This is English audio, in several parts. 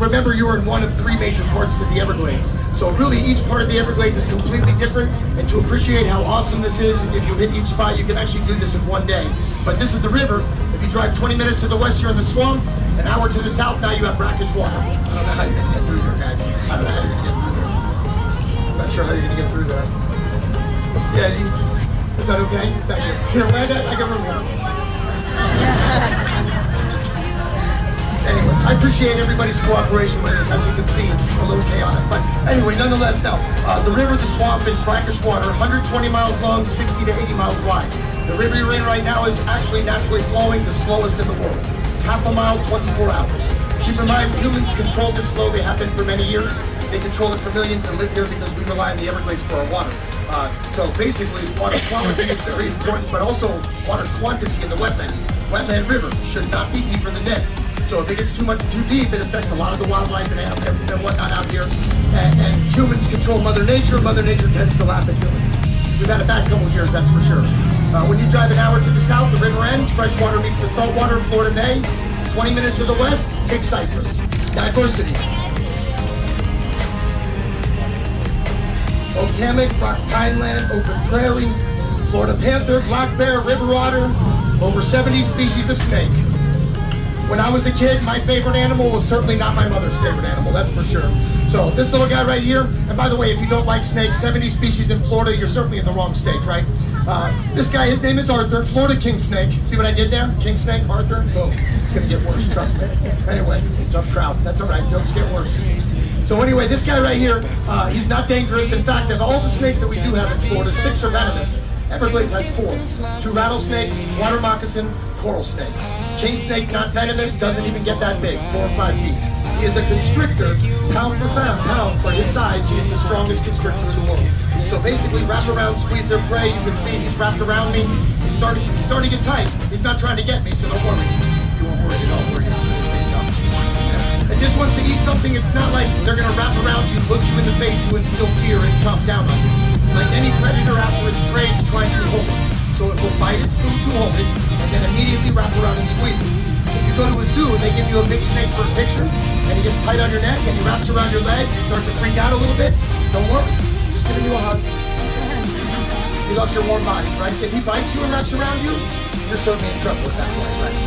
remember you are in one of three major parts of the Everglades. So really each part of the Everglades is completely different, and to appreciate how awesome this is, if you hit each spot, you can actually do this in one day. But this is the river. If you drive 20 minutes to the west, you're in the swamp. An hour to the south, now you have brackish water. I don't know how you're gonna get through there, guys. I don't know how you're gonna get through there. I'm not sure how you're gonna get through there. Yeah, is that okay? Thank you. Here, land that, I got room here. Anyway, I appreciate everybody's cooperation with us. As you can see, it's a little chaotic. But anyway, nonetheless, now, the river, the swamp, and brackish water, 120 miles long, 60 to 80 miles wide. The river you're in right now is actually naturally flowing, the slowest in the world. Half a mile, 24 hours. Keep in mind, humans control this flow. They have been for many years. They control it for millions and live here because we rely on the Everglades for our water. So basically, water quality is very important, but also water quantity in the wetlands. Wetland river should not be deeper than this. So if it gets too deep, it affects a lot of the wildlife and whatnot out here. And humans control Mother Nature. Mother Nature tends to laugh at humans. We've had a bad couple of years, that's for sure. When you drive an hour to the south, the river ends. Freshwater meets the saltwater, Florida Bay. 20 minutes to the west, Big Cypress. Diversity. Oak hammock, rock pineland, open prairie, Florida panther, black bear, river otter, over 70 species of snake. When I was a kid, my favorite animal was certainly not my mother's favorite animal, that's for sure. So this little guy right here, and by the way, if you don't like snakes, 70 species in Florida, you're certainly in the wrong state, right? This guy, his name is Arthur, Florida king snake. See what I did there? King snake, Arthur, boom. It's gonna get worse, trust me. Anyway, tough crowd, that's all right, jokes get worse. So anyway, this guy right here, he's not dangerous. In fact, of all the snakes that we do have in Florida, 6 are venomous. Everglades has 4. 2 rattlesnakes, water moccasin, coral snake. King snake, not venomous, doesn't even get that big, 4 or 5 feet. He is a constrictor, pound for pound, for his size, he is the strongest constrictor in the world. So basically, wrap around, squeeze their prey. You can see he's wrapped around me. He's starting to get tight. He's not trying to get me, so don't worry. You won't worry at all. Worry about his face up. And just wants to eat something. It's not like they're going to wrap around you, look you in the face to instill fear and chomp down on you. Like any predator after its prey, it's trying to hold it. So it will bite its food to hold it, and then immediately wrap around and squeeze it. If you go to a zoo, they give you a big snake for a picture, and he gets tight on your neck, and he wraps around your leg, you start to freak out a little bit. Don't worry, just giving you a hug. He loves your warm body, right? If he bites you and wraps around you, you're certainly in trouble at that point, right?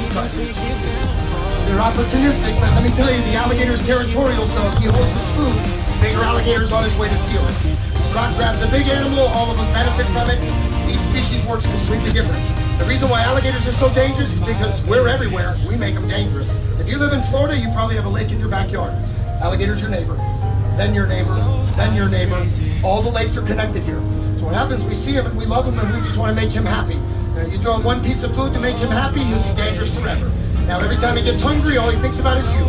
They're opportunistic, but let me tell you, the alligator's territorial, so if he holds his food, bigger alligator's on his way to steal it. Rock grabs a big animal, all of them benefit from it. Each species works completely different. The reason why alligators are so dangerous is because we're everywhere. We make them dangerous. If you live in Florida, you probably have a lake in your backyard. Alligator's your neighbor, then your neighbor, then your neighbor. All the lakes are connected here. So what happens, we see him and we love him and we just want to make him happy. Now, you throw him one piece of food to make him happy, he'll be dangerous forever. Now every time he gets hungry, all he thinks about is you.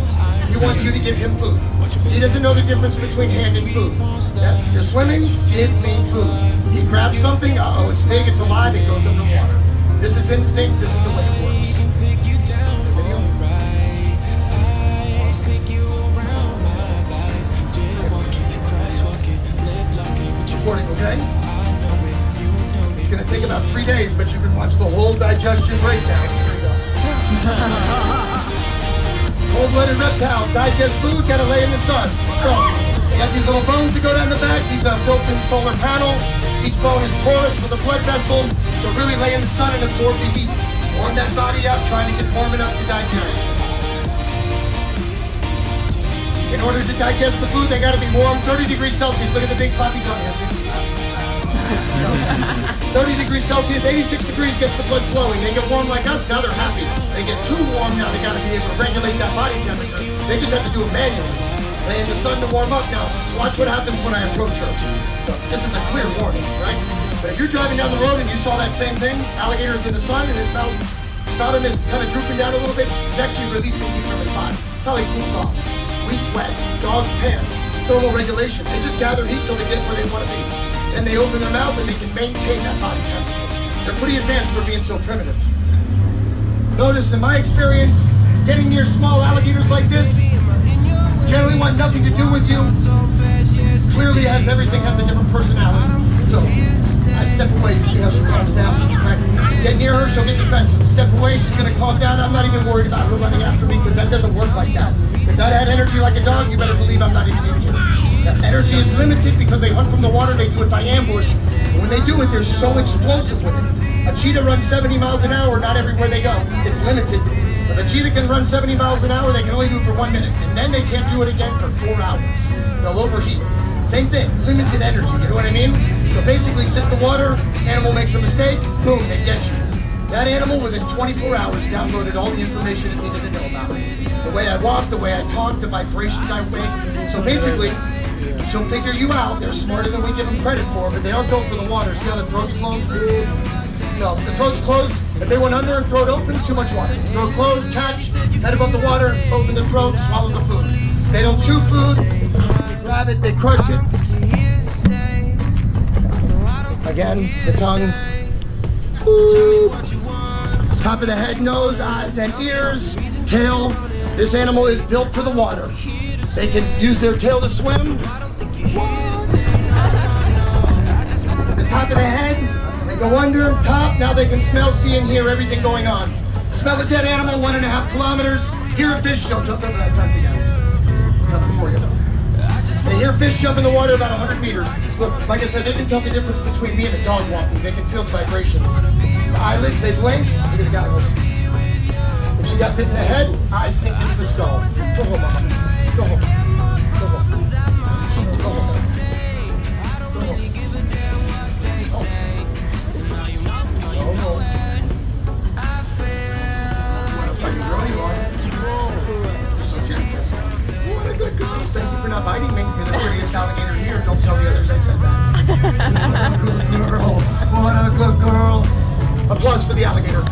He wants you to give him food. He doesn't know the difference between hand and food. Yeah? You're swimming, give me food. He grabs something, uh-oh, it's big, it's alive, it goes underwater. This is instinct, this is the way it works. Recording, okay? It's gonna take about 3 days, but you can watch the whole digestion breakdown. Here we go. Cold-blooded reptile, digest food, gotta lay in the sun. So, you got these little bones that go down the back, these are built-in solar panel. Each bone is porous with a blood vessel, so really lay in the sun and absorb the heat. Warm that body up, trying to get warm enough to digest. In order to digest the food, they gotta be warm, 30 degrees Celsius. Look at the big floppy tummy. 30 degrees Celsius, 86 degrees gets the blood flowing. They get warm like us, now they're happy. They get too warm, now they gotta be able to regulate that body temperature. They just have to do it manually. Lay in the sun to warm up. Now, watch what happens when I approach her. So, this is a clear warning, right? But if you're driving down the road and you saw that same thing, alligator's in the sun and his bottom is kind of drooping down a little bit, he's actually releasing heat from his body. That's how he cools off. We sweat, dogs pant, thermal regulation. They just gather heat till they get where they want to be. Then they open their mouth and they can maintain that body temperature. They're pretty advanced for being so primitive. Notice in my experience, getting near small alligators like this generally want nothing to do with you. Clearly everything has a different personality. So I step away, you see how she calms down. Right? Get near her, she'll get defensive. Step away, she's gonna calm down. I'm not even worried about her running after me because that doesn't work like that. If If I had energy like a dog, you better believe I'm not even in here. Now, energy is limited because they hunt from the water, they do it by ambush. And when they do it, they're so explosive with it. A cheetah runs 70 miles an hour, not everywhere they go. It's limited. If a cheetah can run 70 miles an hour, they can only do it for 1 minute. And then they can't do it again for 4 hours. They'll overheat. Same thing, limited energy, you know what I mean? So basically, sit in the water, animal makes a mistake, boom, they get you. That animal, within 24 hours, downloaded all the information it needed to know about me. The way I walk, the way I talk, the vibrations I make. So basically, she'll figure you out. They're smarter than we give them credit for, but they aren't going for the water. See how the throat's closed? No, the throat's closed. If they went under and throat open, too much water. Throat closed, catch, head above the water, open the throat, swallow the food. They don't chew food, they grab it, they crush it. Again, the tongue. Ooh. Top of the head, nose, eyes, and ears. Tail. This animal is built for the water. They can use their tail to swim. The top of the head, they go under, top. Now they can smell, see, and hear everything going on. Smell a dead animal, 1.5 kilometers. Hear a fish jump over that fence again. It's coming for you. They hear fish jump in the water about 100 meters. Look, like I said, they can tell the difference between me and a dog walking. They can feel the vibrations. The eyelids, they blink. Look at the goggles. If she got bit in the head, eyes sink into the skull. Go home, mama. Go home. Go home. Go home. Go home. Go home. What a fucking girl you are. You're so gentle. What a good girl. Thank you for not biting me. You're the prettiest alligator here. Don't tell the others I said that. What a good girl. What a good girl. Applause for the alligator.